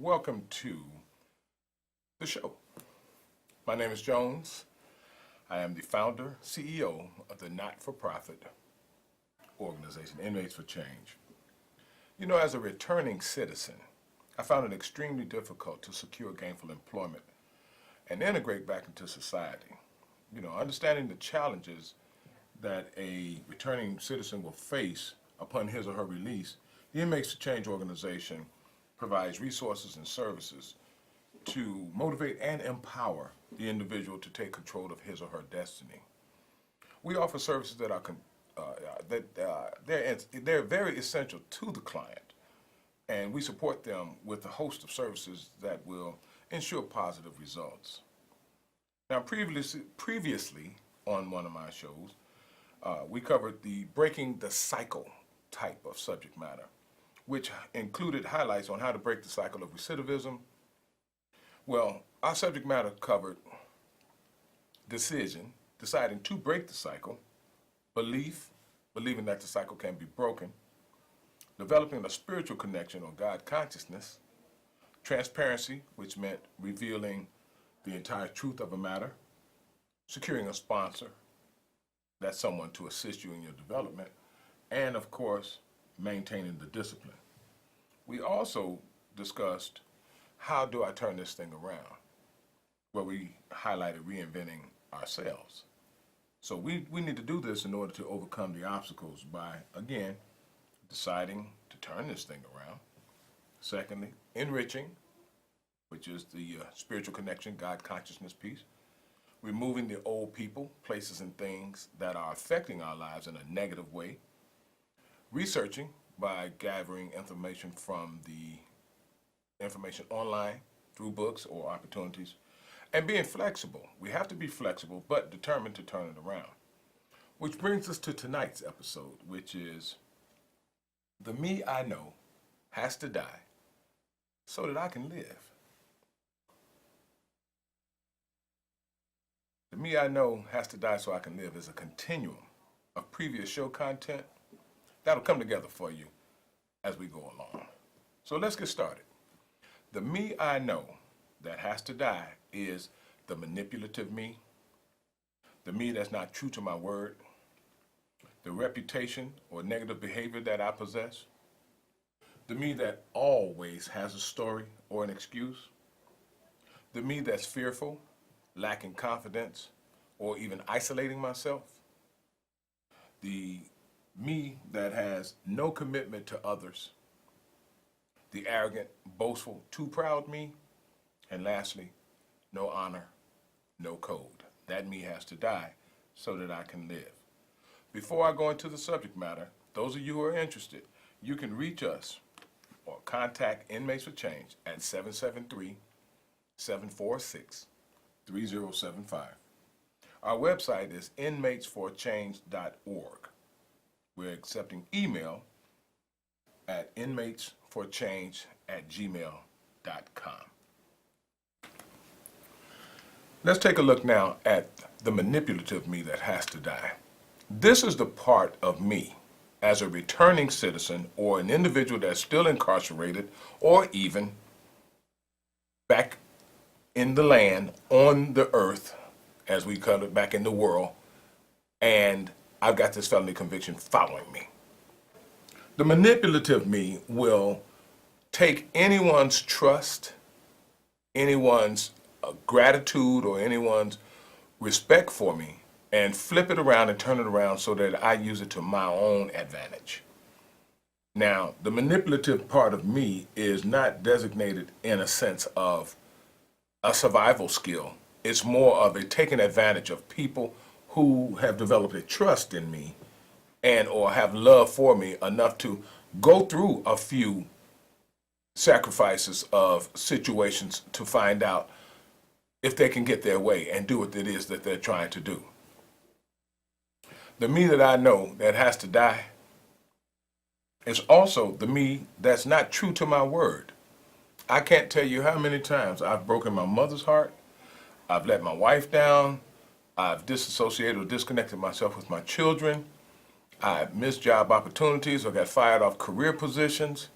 welcome to the show. My name is Jones. I am the founder, CEO of the not-for-profit organization, Inmates for Change. You know, as a returning citizen, I found it extremely difficult to secure gainful employment and integrate back into society. You know, understanding the challenges that a returning citizen will face upon his or her release, the Inmates for Change organization provides resources and services to motivate and empower the individual to take control of his or her destiny. We offer services that are they're very essential to the client, and we support them with a host of services that will ensure positive results. Now, previously on one of my shows, we covered the breaking the cycle type of subject matter, which included highlights on how to break the cycle of recidivism. Well, our subject matter covered deciding to break the cycle, believing that the cycle can be broken, developing a spiritual connection or God consciousness, transparency, which meant revealing the entire truth of a matter, securing a sponsor, that's someone to assist you in your development, and of course, maintaining the discipline. We also discussed how do I turn this thing around, where we highlighted reinventing ourselves. So we need to do this in order to overcome the obstacles by, again, deciding to turn this thing around. Secondly, enriching, which is the spiritual connection, God consciousness piece. Removing the old people, places, and things that are affecting our lives in a negative way. Researching by gathering information from the information online through books or opportunities. And being flexible. We have to be flexible, but determined to turn it around. Which brings us to tonight's episode, which is the me I know has to die so that I can live. The me I know has to die so I can live is a continuum of previous show content that'll come together for you as we go along. So let's get started. The me I know that has to die is the manipulative me, the me that's not true to my word, the reputation or negative behavior that I possess, the me that always has a story or an excuse, the me that's fearful, lacking confidence, or even isolating myself, the me that has no commitment to others, the arrogant, boastful, too proud me, and lastly, no honor, no code. That me has to die so that I can live. Before I go into the subject matter, those of you who are interested, you can reach us or contact Inmates for Change at 773-746-3075. Our website is inmatesforchange.org. We're accepting email at inmatesforchange@gmail.com. Let's take a look now at the manipulative me that has to die. This is the part of me as a returning citizen or an individual that's still incarcerated or even back in the land, on the earth, as we call it, back in the world, and I've got this felony conviction following me. The manipulative me will take anyone's trust, anyone's gratitude, or anyone's respect for me and flip it around and turn it around so that I use it to my own advantage. Now, the manipulative part of me is not designated in a sense of a survival skill. It's more of a taking advantage of people who have developed a trust in me and or have love for me enough to go through a few sacrifices of situations to find out if they can get their way and do what it is that they're trying to do. The me that I know that has to die is also the me that's not true to my word. I can't tell you how many times I've broken my mother's heart, I've let my wife down, I've disassociated or disconnected myself with my children, I've missed job opportunities or got fired off career positions,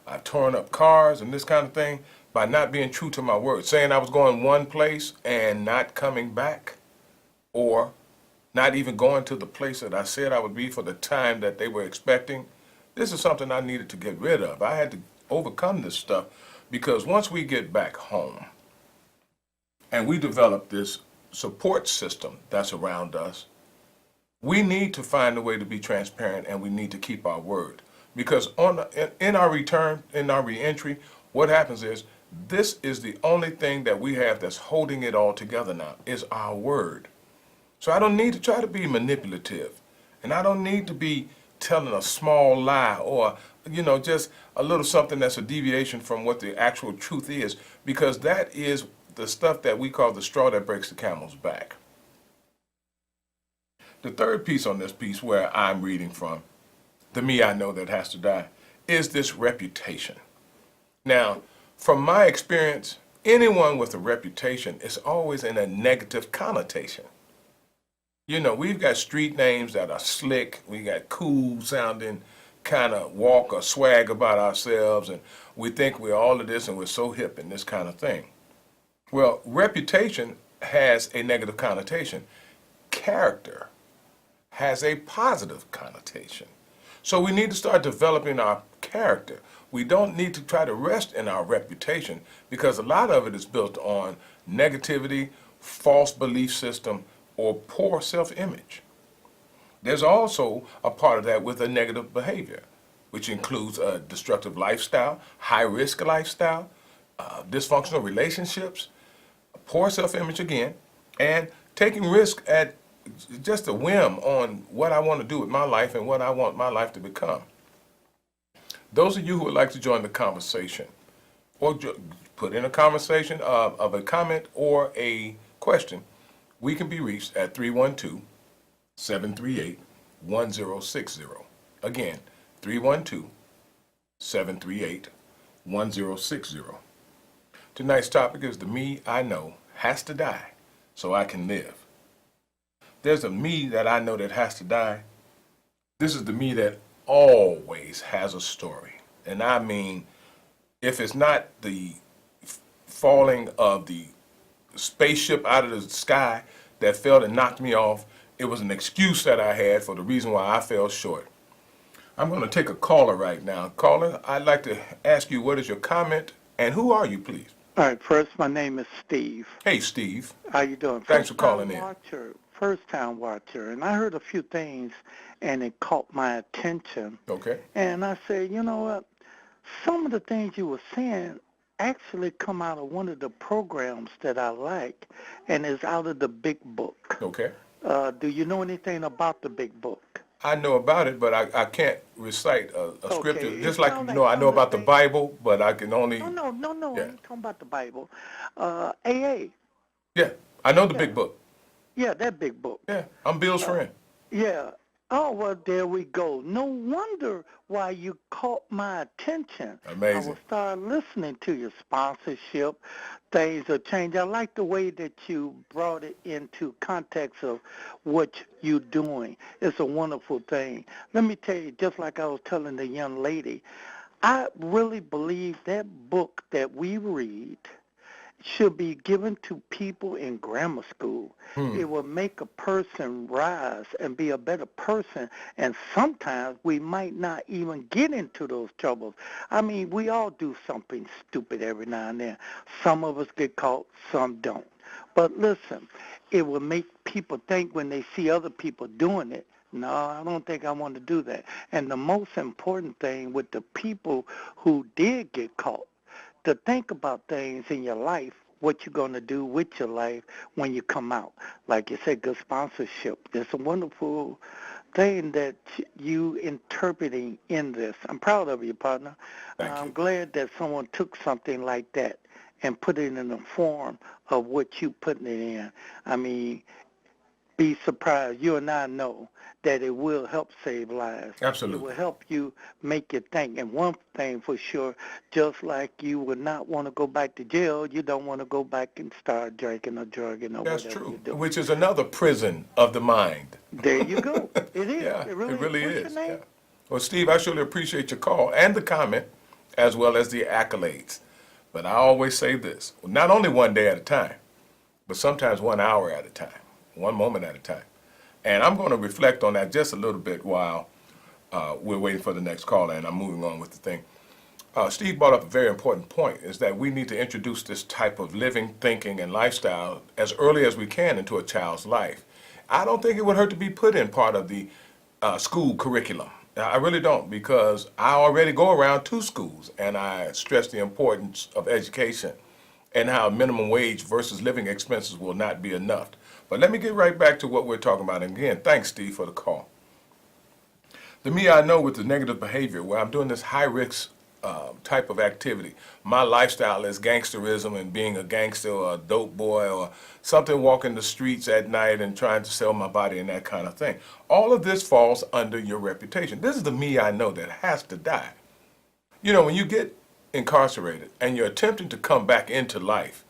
I've torn up cars and this kind of thing by not being true to my word, saying I was going one place and not coming back, or not even going to the place that I said I would be for the time that they were expecting. This is something I needed to get rid of. I had to overcome this stuff because once we get back home and we develop this support system that's around us, we need to find a way to be transparent, and we need to keep our word. Because in our return, in our reentry, what happens is this is the only thing that we have that's holding it all together now is our word. So I don't need to try to be manipulative, and I don't need to be telling a small lie or, just a little something that's a deviation from what the actual truth is, because that is the stuff that we call the straw that breaks the camel's back. The third piece on this piece where I'm reading from, the me I know that has to die, is this reputation. Now, from my experience, anyone with a reputation is always in a negative connotation. We've got street names that are slick. We got cool sounding kind of walk or swag about ourselves, and we think we're all of this and we're so hip and this kind of thing. Well, reputation has a negative connotation. Character has a positive connotation. So we need to start developing our character. We don't need to try to rest in our reputation, because a lot of it is built on negativity, false belief system, or poor self-image. There's also a part of that with a negative behavior, which includes a destructive lifestyle, high-risk lifestyle, dysfunctional relationships, poor self-image again, and taking risk at just a whim on what I want to do with my life and what I want my life to become. Those of you who would like to join the conversation, or put in a conversation of a comment or a question, we can be reached at 312-738-1060. Again, 312-738-1060. Tonight's topic is the me I know has to die so I can live. There's a me that I know that has to die. This is the me that always has a story. And I mean, if it's not the falling of the spaceship out of the sky that fell and knocked me off, it was an excuse that I had for the reason why I fell short. I'm going to take a caller right now. Caller, I'd like to ask you, what is your comment, and who are you, please? All right, first, my name is Steve. Hey, Steve. How you doing? Thanks for calling in. First-time watcher, and I heard a few things, and it caught my attention. Okay. And I said, you know what? Some of the things you were saying actually come out of one of the programs that I like, and it's out of the Big Book. Okay. Do you know anything about the Big Book? I know about it, but I can't recite a scripture. Okay. Just like, I know about the Bible, but I can only... No, Yeah. I ain't talking about the Bible. AA. Yeah, I know the Big Book. Yeah, that Big Book. Yeah, I'm Bill's friend. Yeah. Oh, well, there we go. No wonder why you caught my attention. Amazing. I will start listening to your sponsorship. Things will change. I like the way that you brought it into context of what you're doing. It's a wonderful thing. Let me tell you, just like I was telling the young lady, I really believe that book that we read should be given to people in grammar school. It will make a person rise and be a better person, and sometimes we might not even get into those troubles. I mean, we all do something stupid every now and then. Some of us get caught, some don't. But listen, it will make people think when they see other people doing it, no, I don't think I want to do that. And the most important thing with the people who did get caught, to think about things in your life, what you're going to do with your life when you come out. Like you said, good sponsorship. It's a wonderful thing that you interpreting in this. I'm proud of you, partner. I'm glad that someone took something like that and put it in the form of what you putting it in. I mean, be surprised. You and I know that it will help save lives. Absolutely. It will help you make you think. And one thing for sure, just like you would not want to go back to jail, you don't want to go back and start drinking or drugging or That's whatever true. you do. Which is another prison of the mind. There you go. It is. Yeah, it really is. What's your name? Yeah. Well, Steve, I surely appreciate your call and the comment, as well as the accolades. But I always say this, not only one day at a time, but sometimes 1 hour at a time, one moment at a time. And I'm going to reflect on that just a little bit while we're waiting for the next caller, and I'm moving on with the thing. Steve brought up a very important point, is that we need to introduce this type of living, thinking, and lifestyle as early as we can into a child's life. I don't think it would hurt to be put in part of the school curriculum. I really don't, because I already go around 2 schools, and I stress the importance of education and how minimum wage versus living expenses will not be enough. But let me get right back to what we're talking about. And again, thanks, Steve, for the call. The me I know with the negative behavior, where I'm doing this high risk type of activity. My lifestyle is gangsterism and being a gangster or a dope boy or something, walking the streets at night and trying to sell my body and that kind of thing. All of this falls under your reputation. This is the me I know that has to die. You know, when you get incarcerated and you're attempting to come back into life,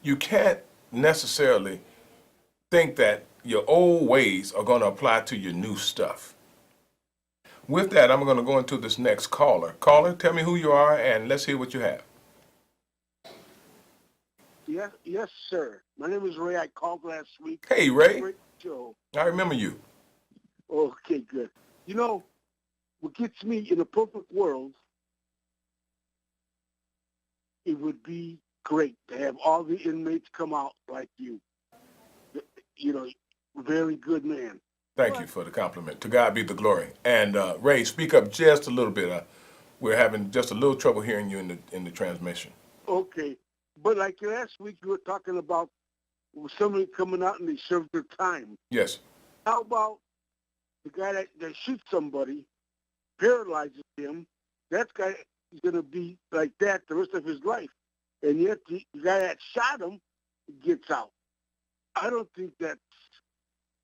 you can't necessarily think that your old ways are going to apply to your new stuff. With that, I'm going to go into this next caller. Caller, tell me who you are, and let's hear what you have. Yes, sir. My name is Ray. I called last week. Hey, Ray. Great show. I remember you. Okay, good. You know, what gets me in a perfect world, it would be great to have all the inmates come out like you. You know, very good man. Thank you for the compliment. To God be the glory. And Ray, speak up just a little bit. We're having just a little trouble hearing you in the transmission. Okay. But like last week, you were talking about somebody coming out and they served their time. Yes. How about the guy that shoots somebody, paralyzes him? That guy is going to be like that the rest of his life. And yet the guy that shot him gets out. I don't think that's,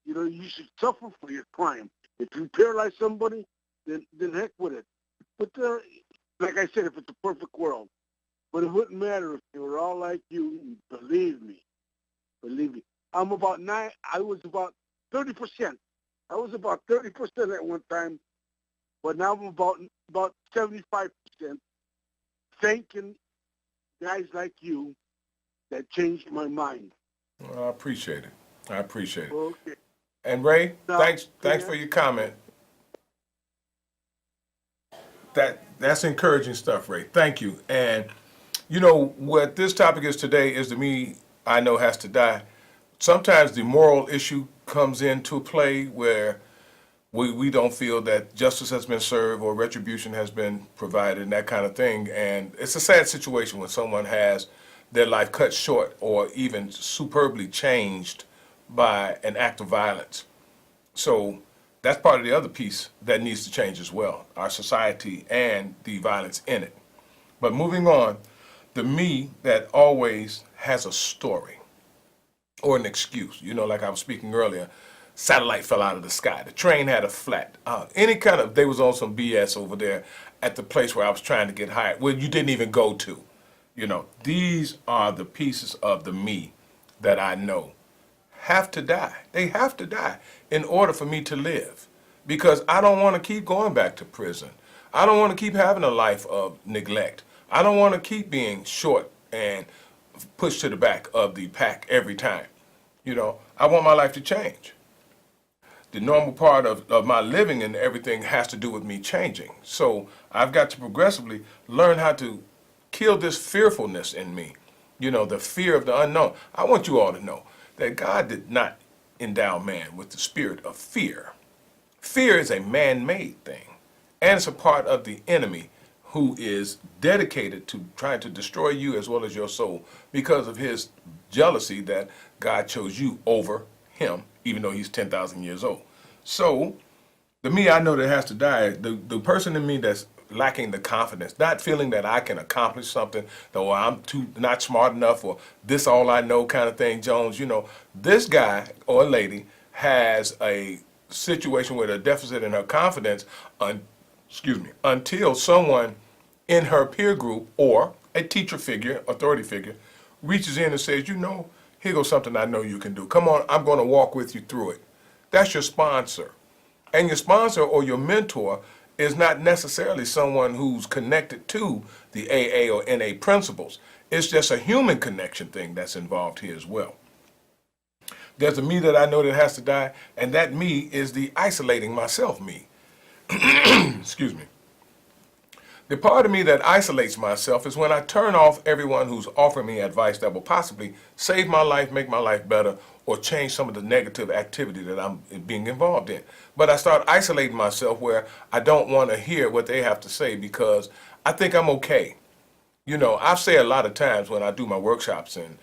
you know, you should suffer for your crime. If you paralyze somebody, then heck with it. But like I said, if it's a perfect world, but it wouldn't matter if they were all like you. Believe me. I was about 30%. I was about 30% at one time, but now I'm about 75%. Thanking guys like you that changed my mind. Well, I appreciate it. Okay. And Ray, Now, thanks for your comment. That's encouraging stuff, Ray. Thank you. And you know what this topic is today is the me I know has to die. Sometimes the moral issue comes into play where we don't feel that justice has been served or retribution has been provided and that kind of thing. And it's a sad situation when someone has their life cut short or even superbly changed by an act of violence. So that's part of the other piece that needs to change as well, our society and the violence in it. But moving on, the me that always has a story or an excuse, you know, like I was speaking earlier, satellite fell out of the sky, the train had a flat, they was on some BS over there at the place where I was trying to get hired, where you didn't even go to. You know, these are the pieces of the me that I know have to die. They have to die in order for me to live, because I don't want to keep going back to prison. I don't want to keep having a life of neglect. I don't want to keep being short and pushed to the back of the pack every time. You know, I want my life to change. The normal part of my living and everything has to do with me changing. So I've got to progressively learn how to kill this fearfulness in me. You know, the fear of the unknown. I want you all to know that God did not endow man with the spirit of fear. Fear is a man-made thing, and it's a part of the enemy who is dedicated to trying to destroy you as well as your soul because of his jealousy that God chose you over him, even though he's 10,000 years old. So the me I know that has to die, the person in me that's lacking the confidence, not feeling that I can accomplish something, though I'm not smart enough, or this all I know kind of thing, Jones. You know, this guy or lady has a situation with a deficit in her confidence, until someone in her peer group or a teacher figure, authority figure, reaches in and says, you know, here goes something I know you can do. Come on, I'm going to walk with you through it. That's your sponsor. And your sponsor or your mentor is not necessarily someone who's connected to the AA or NA principles. It's just a human connection thing that's involved here as well. There's a me that I know that has to die, and that me is the isolating myself me. Excuse me. The part of me that isolates myself is when I turn off everyone who's offering me advice that will possibly save my life, make my life better, or change some of the negative activity that I'm being involved in. But I start isolating myself where I don't want to hear what they have to say because I think I'm okay. You know, I say a lot of times when I do my workshops and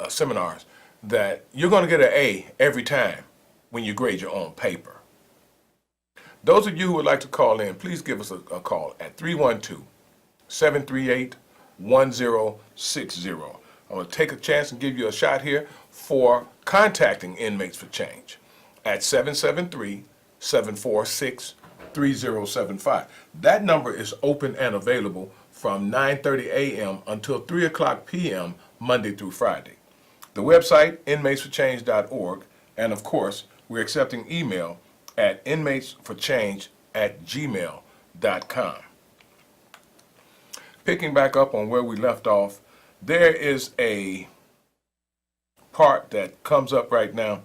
seminars that you're going to get an A every time when you grade your own paper. Those of you who would like to call in, please give us a call at 312-738-1060. I'm going to take a chance and give you a shot here for contacting Inmates for Change at 773-746-3075. That number is open and available from 9:30 a.m. until 3 o'clock p.m. Monday through Friday. The website, inmatesforchange.org, and of course, we're accepting email at inmatesforchange@gmail.com. Picking back up on where we left off, there is a part that comes up right now,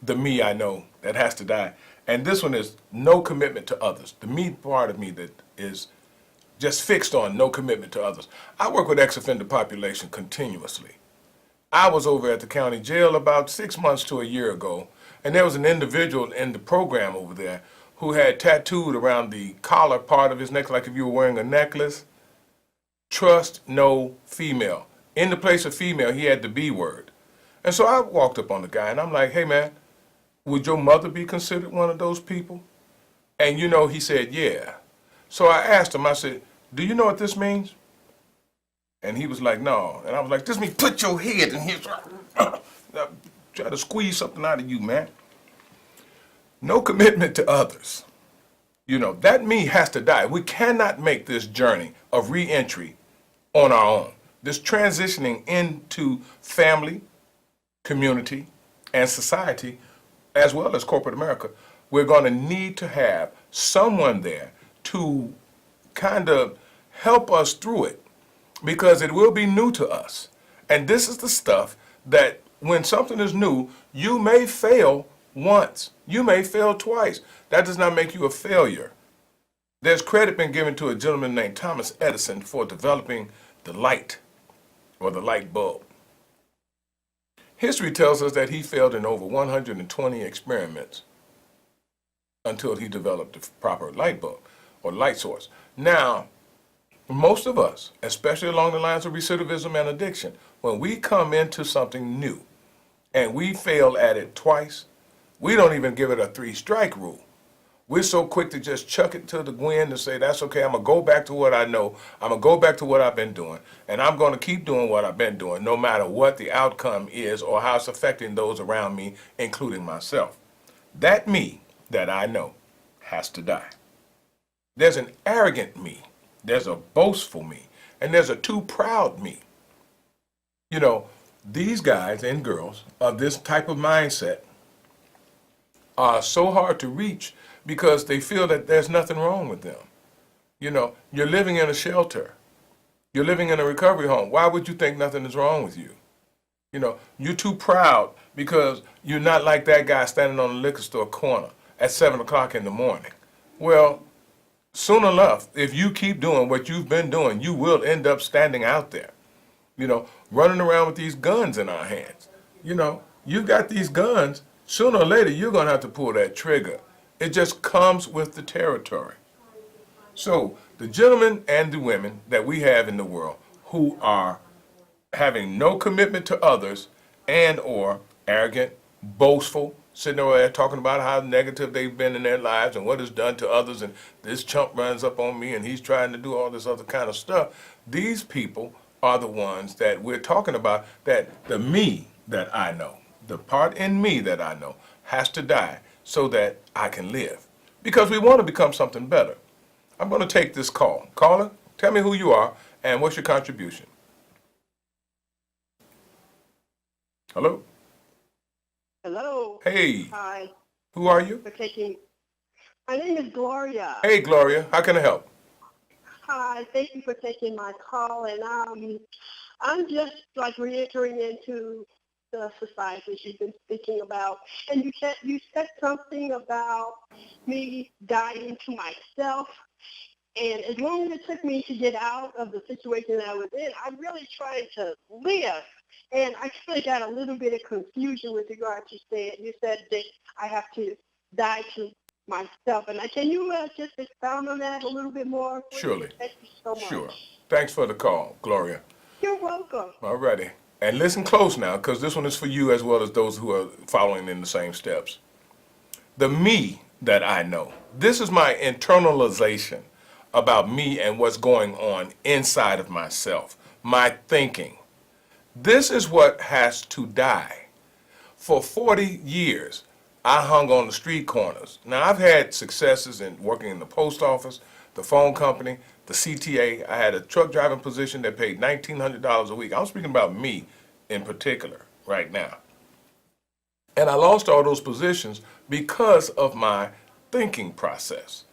the me I know that has to die. And this one is no commitment to others. The me part of me that is just fixed on no commitment to others. I work with ex-offender population continuously. I was over at the county jail about 6 months to a year ago, and there was an individual in the program over there who had tattooed around the collar part of his neck, like if you were wearing a necklace, trust no female. In the place of female, he had the B word. And so I walked up on the guy, and I'm like, hey, man, would your mother be considered one of those people? And, you know, he said, yeah. So I asked him, I said, do you know what this means? And he was like, no. And I was like, this means put your head in here. Try to squeeze something out of you, man. No commitment to others. You know, that me has to die. We cannot make this journey of re-entry on our own. This transitioning into family, community, and society, as well as corporate America, we're going to need to have someone there to kind of help us through it, because it will be new to us. And this is the stuff that when something is new, you may fail once, you may fail twice. That does not make you a failure. There's credit been given to a gentleman named Thomas Edison for developing the light, or the light bulb. History tells us that he failed in over 120 experiments until he developed the proper light bulb or light source. Now, most of us, especially along the lines of recidivism and addiction, when we come into something new and we fail at it twice, we don't even give it a 3-strike rule. We're so quick to just chuck it to the wind and say, that's okay, I'm going to go back to what I know, I'm going to go back to what I've been doing, and I'm going to keep doing what I've been doing, no matter what the outcome is or how it's affecting those around me, including myself. That me that I know has to die. There's an arrogant me, there's a boastful me, and there's a too proud me. You know, these guys and girls of this type of mindset are so hard to reach because they feel that there's nothing wrong with them. You know, you're living in a shelter. You're living in a recovery home. Why would you think nothing is wrong with you? You know, you're too proud because you're not like that guy standing on the liquor store corner at 7 o'clock in the morning. Well, soon enough, if you keep doing what you've been doing, you will end up standing out there, you know, running around with these guns in our hands. You know, you've got these guns. Sooner or later, you're going to have to pull that trigger. It just comes with the territory. So the gentlemen and the women that we have in the world who are having no commitment to others and or arrogant, boastful, sitting over there talking about how negative they've been in their lives and what it's done to others, and this chump runs up on me and he's trying to do all this other kind of stuff. These people are the ones that we're talking about, that the me that I know, the part in me that I know has to die so that I can live. Because we want to become something better. I'm going to take this call. Caller, tell me who you are and what's your contribution. Hello? Hello. Hey. Hi. Who are you? My name is Gloria. Hey, Gloria. How can I help? Hi. Thank you for taking my call. And I'm just like reentering into the society you've been speaking about. And you said something about me dying to myself. And as long as it took me to get out of the situation that I was in, I'm really trying to live. And I kind of got a little bit of confusion with regard to saying, you said that I have to die to myself. And can you just expound on that a little bit more? Surely. Thank you so much. Sure. Thanks for the call, Gloria. You're welcome. Alrighty. And listen close now, because this one is for you as well as those who are following in the same steps. The me that I know. This is my internalization about me and what's going on inside of myself, my thinking. This is what has to die. For 40 years, I hung on the street corners. Now, I've had successes in working in the post office, the phone company, the CTA. I had a truck driving position that paid $1,900 a week. I'm speaking about me in particular right now. And I lost all those positions because of my thinking process.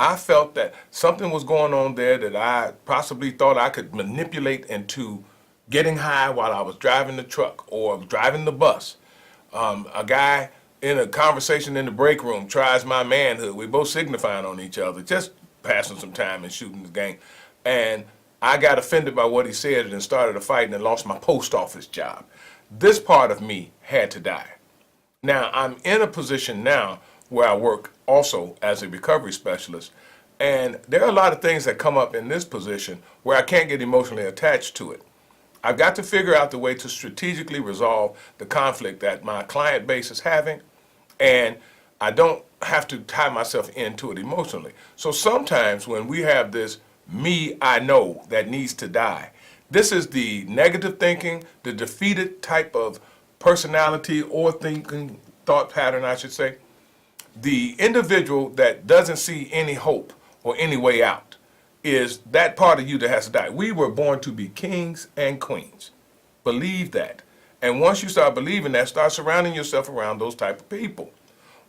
I felt that something was going on there that I possibly thought I could manipulate into getting high while I was driving the truck or driving the bus. A guy in a conversation in the break room tries my manhood. We both signifying on each other, just passing some time and shooting the game. And I got offended by what he said and started a fight and lost my post office job. This part of me had to die. Now, I'm in a position now where I work also as a recovery specialist, and there are a lot of things that come up in this position where I can't get emotionally attached to it. I've got to figure out the way to strategically resolve the conflict that my client base is having, and I don't have to tie myself into it emotionally. So sometimes when we have this me I know that needs to die, this is the negative thinking, the defeated type of personality or thinking, thought pattern, I should say. The individual that doesn't see any hope or any way out is that part of you that has to die. We were born to be kings and queens. Believe that. And once you start believing that, start surrounding yourself around those type of people.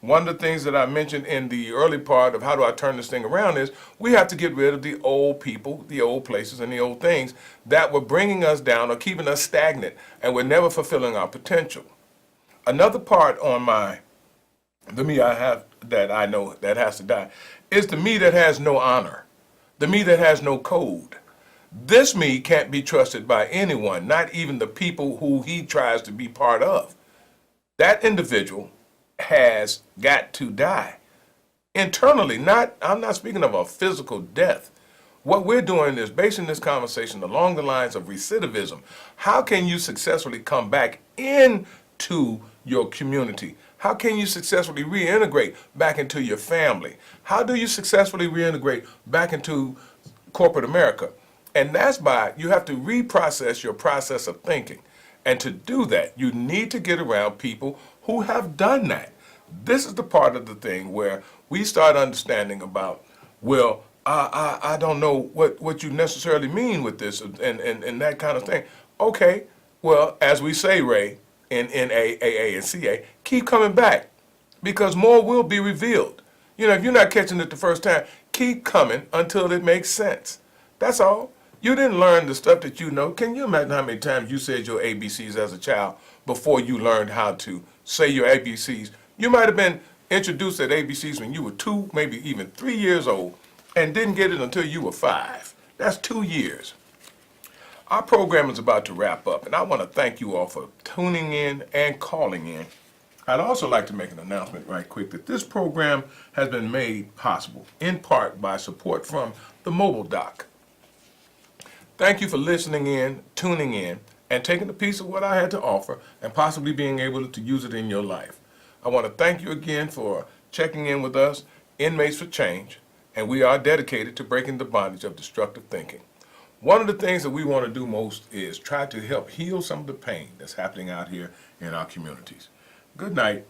One of the things that I mentioned in the early part of how do I turn this thing around is we have to get rid of the old people, the old places, and the old things that were bringing us down or keeping us stagnant, and we're never fulfilling our potential. Another part on the me I have that I know that has to die is the me that has no honor, the me that has no code. This me can't be trusted by anyone, not even the people who he tries to be part of. That individual has got to die internally. I'm not speaking of a physical death. What we're doing is basing this conversation along the lines of recidivism. How can you successfully come back into your community? How can you successfully reintegrate back into your family? How do you successfully reintegrate back into corporate America? And that's by you have to reprocess your process of thinking. And to do that, you need to get around people who have done that. This is the part of the thing where we start understanding about, well, I don't know what you necessarily mean with this and that kind of thing. Okay, well, as we say, Ray, in AA and CA, keep coming back because more will be revealed. You know, if you're not catching it the first time, keep coming until it makes sense. That's all. You didn't learn the stuff that you know. Can you imagine how many times you said your ABCs as a child before you learned how to say your ABCs? You might have been introduced at ABCs when you were 2, maybe even 3 years old, and didn't get it until you were 5. That's 2 years. Our program is about to wrap up, and I want to thank you all for tuning in and calling in. I'd also like to make an announcement right quick that this program has been made possible in part by support from the Mobile Doc. Thank you for listening in, tuning in, and taking a piece of what I had to offer and possibly being able to use it in your life. I want to thank you again for checking in with us, Inmates for Change, and we are dedicated to breaking the bondage of destructive thinking. One of the things that we want to do most is try to help heal some of the pain that's happening out here in our communities. Good night.